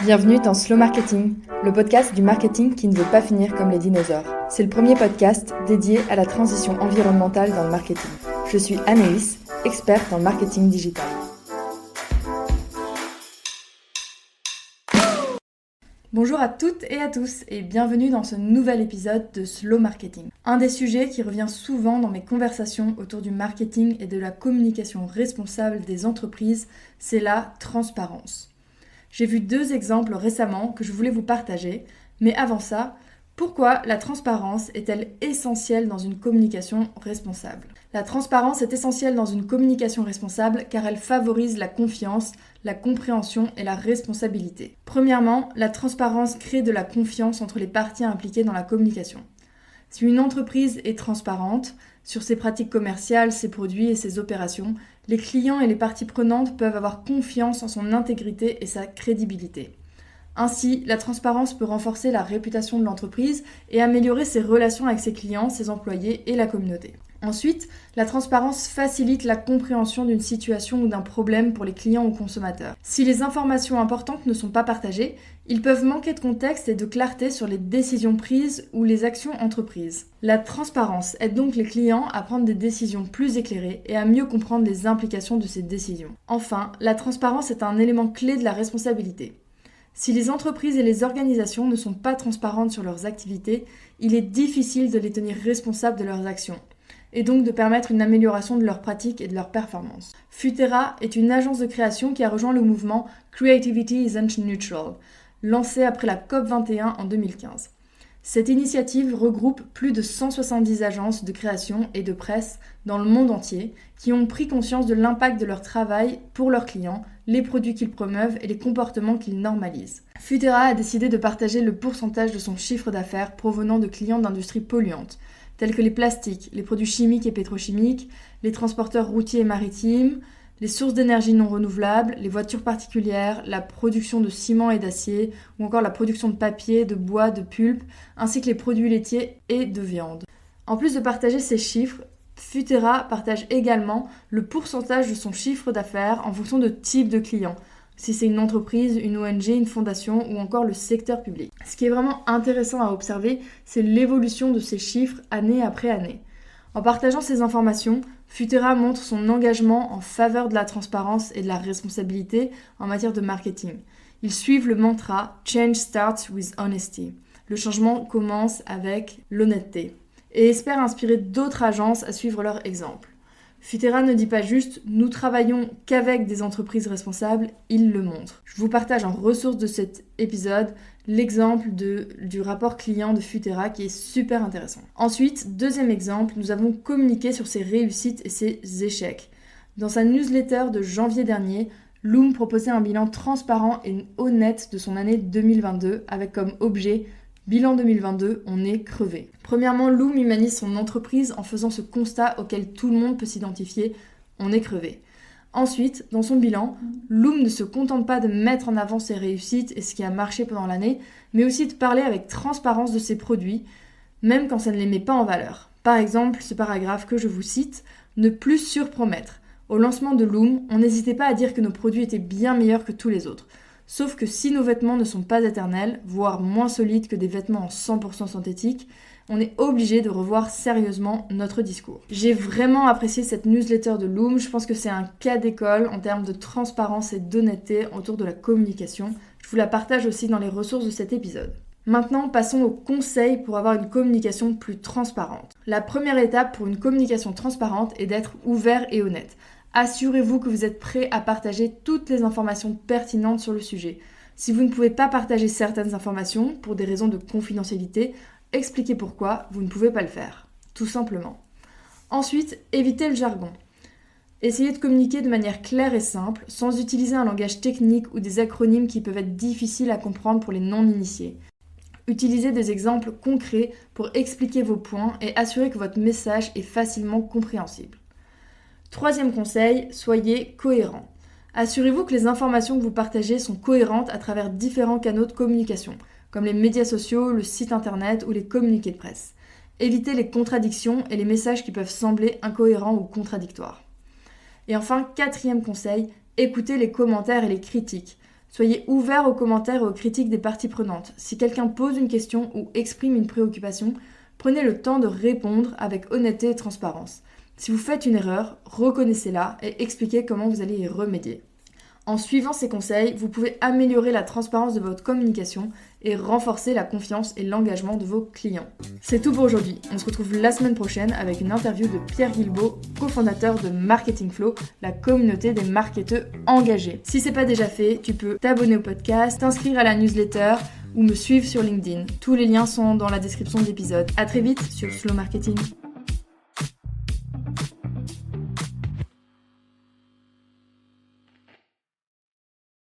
Bienvenue dans Slow Marketing, le podcast du marketing qui ne veut pas finir comme les dinosaures. C'est le premier podcast dédié à la transition environnementale dans le marketing. Je suis Anaïs, experte en marketing digital. Bonjour à toutes et à tous et bienvenue dans ce nouvel épisode de Slow Marketing. Un des sujets qui revient souvent dans mes conversations autour du marketing et de la communication responsable des entreprises, c'est la transparence. J'ai vu 2 exemples récemment que je voulais vous partager, mais avant ça, pourquoi la transparence est-elle essentielle dans une communication responsable ? La transparence est essentielle dans une communication responsable car elle favorise la confiance, la compréhension et la responsabilité. Premièrement, la transparence crée de la confiance entre les parties impliquées dans la communication. Si une entreprise est transparente sur ses pratiques commerciales, ses produits et ses opérations, les clients et les parties prenantes peuvent avoir confiance en son intégrité et sa crédibilité. Ainsi, la transparence peut renforcer la réputation de l'entreprise et améliorer ses relations avec ses clients, ses employés et la communauté. Ensuite, la transparence facilite la compréhension d'une situation ou d'un problème pour les clients ou consommateurs. Si les informations importantes ne sont pas partagées, ils peuvent manquer de contexte et de clarté sur les décisions prises ou les actions entreprises. La transparence aide donc les clients à prendre des décisions plus éclairées et à mieux comprendre les implications de ces décisions. Enfin, la transparence est un élément clé de la responsabilité. Si les entreprises et les organisations ne sont pas transparentes sur leurs activités, il est difficile de les tenir responsables de leurs actions, et donc de permettre une amélioration de leurs pratiques et de leurs performances. Futera est une agence de création qui a rejoint le mouvement Creativity Isn't Neutral, lancé après la COP21 en 2015. Cette initiative regroupe plus de 170 agences de création et de presse dans le monde entier qui ont pris conscience de l'impact de leur travail pour leurs clients, les produits qu'ils promeuvent et les comportements qu'ils normalisent. Futera a décidé de partager le pourcentage de son chiffre d'affaires provenant de clients d'industries polluantes, tels que les plastiques, les produits chimiques et pétrochimiques, les transporteurs routiers et maritimes, les sources d'énergie non renouvelables, les voitures particulières, la production de ciment et d'acier, ou encore la production de papier, de bois, de pulpe, ainsi que les produits laitiers et de viande. En plus de partager ces chiffres, Futera partage également le pourcentage de son chiffre d'affaires en fonction de type de client, si c'est une entreprise, une ONG, une fondation ou encore le secteur public. Ce qui est vraiment intéressant à observer, c'est l'évolution de ces chiffres année après année. En partageant ces informations, Futera montre son engagement en faveur de la transparence et de la responsabilité en matière de marketing. Ils suivent le mantra « Change starts with honesty ». Le changement commence avec l'honnêteté et espèrent inspirer d'autres agences à suivre leur exemple. Futera ne dit pas juste « nous travaillons qu'avec des entreprises responsables », il le montre. Je vous partage en ressource de cet épisode l'exemple du rapport client de Futera qui est super intéressant. Ensuite, deuxième exemple, nous avons communiqué sur ses réussites et ses échecs. Dans sa newsletter de janvier dernier, Loom proposait un bilan transparent et honnête de son année 2022 avec comme objet Bilan 2022, on est crevé. Premièrement, Loom humanise son entreprise en faisant ce constat auquel tout le monde peut s'identifier, on est crevé. Ensuite, dans son bilan, Loom ne se contente pas de mettre en avant ses réussites et ce qui a marché pendant l'année, mais aussi de parler avec transparence de ses produits, même quand ça ne les met pas en valeur. Par exemple, ce paragraphe que je vous cite, ne plus surpromettre. Au lancement de Loom, on n'hésitait pas à dire que nos produits étaient bien meilleurs que tous les autres. Sauf que si nos vêtements ne sont pas éternels, voire moins solides que des vêtements en 100% synthétiques, on est obligé de revoir sérieusement notre discours. J'ai vraiment apprécié cette newsletter de Loom, je pense que c'est un cas d'école en termes de transparence et d'honnêteté autour de la communication. Je vous la partage aussi dans les ressources de cet épisode. Maintenant, passons aux conseils pour avoir une communication plus transparente. La première étape pour une communication transparente est d'être ouvert et honnête. Assurez-vous que vous êtes prêt à partager toutes les informations pertinentes sur le sujet. Si vous ne pouvez pas partager certaines informations pour des raisons de confidentialité, expliquez pourquoi vous ne pouvez pas le faire, tout simplement. Ensuite, évitez le jargon. Essayez de communiquer de manière claire et simple, sans utiliser un langage technique ou des acronymes qui peuvent être difficiles à comprendre pour les non-initiés. Utilisez des exemples concrets pour expliquer vos points et assurer que votre message est facilement compréhensible. Troisième conseil, soyez cohérent. Assurez-vous que les informations que vous partagez sont cohérentes à travers différents canaux de communication, comme les médias sociaux, le site internet ou les communiqués de presse. Évitez les contradictions et les messages qui peuvent sembler incohérents ou contradictoires. Et enfin, quatrième conseil, écoutez les commentaires et les critiques. Soyez ouvert aux commentaires et aux critiques des parties prenantes. Si quelqu'un pose une question ou exprime une préoccupation, prenez le temps de répondre avec honnêteté et transparence. Si vous faites une erreur, reconnaissez-la et expliquez comment vous allez y remédier. En suivant ces conseils, vous pouvez améliorer la transparence de votre communication et renforcer la confiance et l'engagement de vos clients. C'est tout pour aujourd'hui. On se retrouve la semaine prochaine avec une interview de Pierre Guilbeault, cofondateur de Marketing Flow, la communauté des marketeurs engagés. Si c'est pas déjà fait, tu peux t'abonner au podcast, t'inscrire à la newsletter ou me suivre sur LinkedIn. Tous les liens sont dans la description de l'épisode. À très vite sur Slow Marketing.